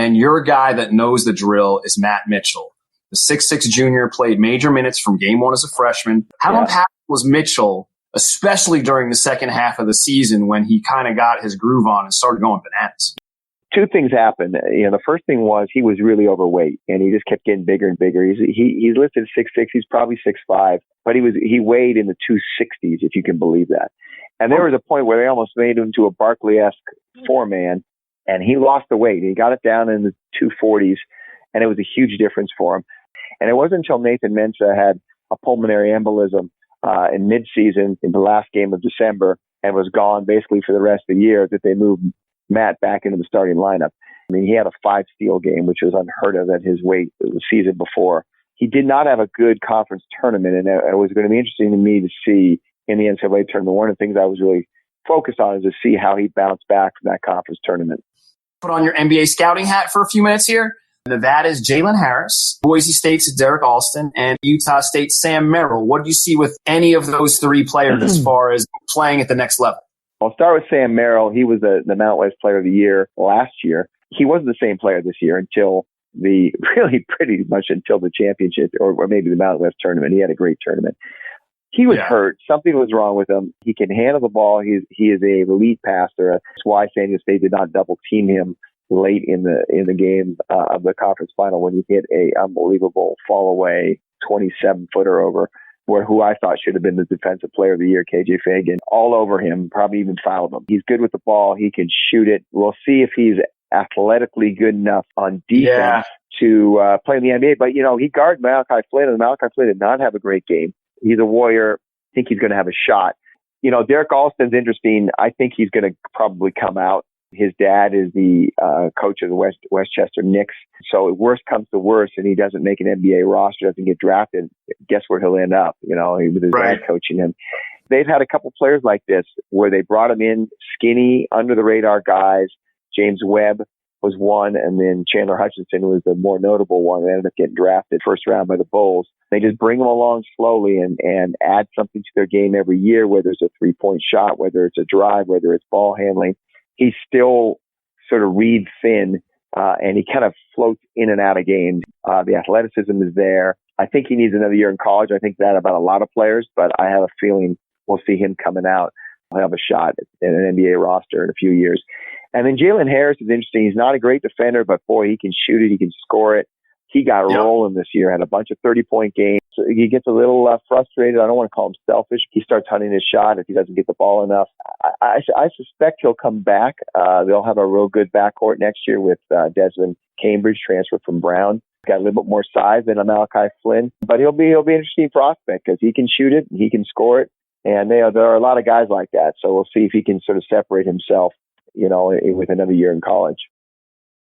and your guy that knows the drill is Matt Mitchell. The 6'6 junior played major minutes from game one as a freshman. How impactful was Mitchell, especially during the second half of the season when he kind of got his groove on and started going bananas? Two things happened. The first thing was he was really overweight, and he just kept getting bigger and bigger. He's listed 6'6", he's probably 6'5", but he weighed in the 260s, if you can believe that. And there was a point where they almost made him to a Barkley-esque four-man, and he lost the weight. He got it down in the 240s, and it was a huge difference for him. And it wasn't until Nathan Mensah had a pulmonary embolism in midseason in the last game of December and was gone basically for the rest of the year that they moved Matt back into the starting lineup. I mean, he had a 5-steal game, which was unheard of at his weight the season before. He did not have a good conference tournament, and it was going to be interesting to me to see in the NCAA tournament. One of the things I was really focused on is to see how he bounced back from that conference tournament. Put on your NBA scouting hat for a few minutes here. Nevada's Jalen Harris, Boise State's Derrick Alston, and Utah State's Sam Merrill. What do you see with any of those three players as far as playing at the next level? I'll start with Sam Merrill. He was the Mountain West Player of the Year last year. He wasn't the same player this year until pretty much until the championship or maybe the Mountain West tournament. He had a great tournament. He was hurt. Something was wrong with him. He can handle the ball. He is a elite passer. That's why San Diego State did not double team him late in the game of the conference final when he hit a unbelievable fall away 27-footer over who I thought should have been the defensive player of the year, KJ Fagan, all over him, probably even fouled him. He's good with the ball. He can shoot it. We'll see if he's athletically good enough on defense to play in the NBA. But, he guarded Malachi Flynn, and Malachi Flynn did not have a great game. He's a warrior. I think he's going to have a shot. Derrick Alston's interesting. I think he's going to probably come out. His dad is the coach of the Westchester Knicks. So if worst comes to worst and he doesn't make an NBA roster, doesn't get drafted, guess where he'll end up, with his dad coaching him. They've had a couple players like this where they brought him in skinny, under-the-radar guys. James Webb was one, and then Chandler Hutchinson was the more notable one. They ended up getting drafted first round by the Bulls. They just bring them along slowly and add something to their game every year, whether it's a three-point shot, whether it's a drive, whether it's ball handling. He's still sort of reed thin, and he kind of floats in and out of games. The athleticism is there. I think he needs another year in college. I think that about a lot of players, but I have a feeling we'll see him coming out. He'll have a shot at an NBA roster in a few years. And then Jalen Harris is interesting. He's not a great defender, but boy, he can shoot it. He can score it. He got rolling this year, had a bunch of 30-point games. So he gets a little frustrated. I don't want to call him selfish. He starts hunting his shot if he doesn't get the ball enough. I suspect he'll come back. They'll have a real good backcourt next year with Desmond Cambridge, transfer from Brown. Got a little bit more size than a Malachi Flynn, but he'll be an interesting prospect because he can shoot it, he can score it, and there are a lot of guys like that. So we'll see if he can sort of separate himself, with another year in college.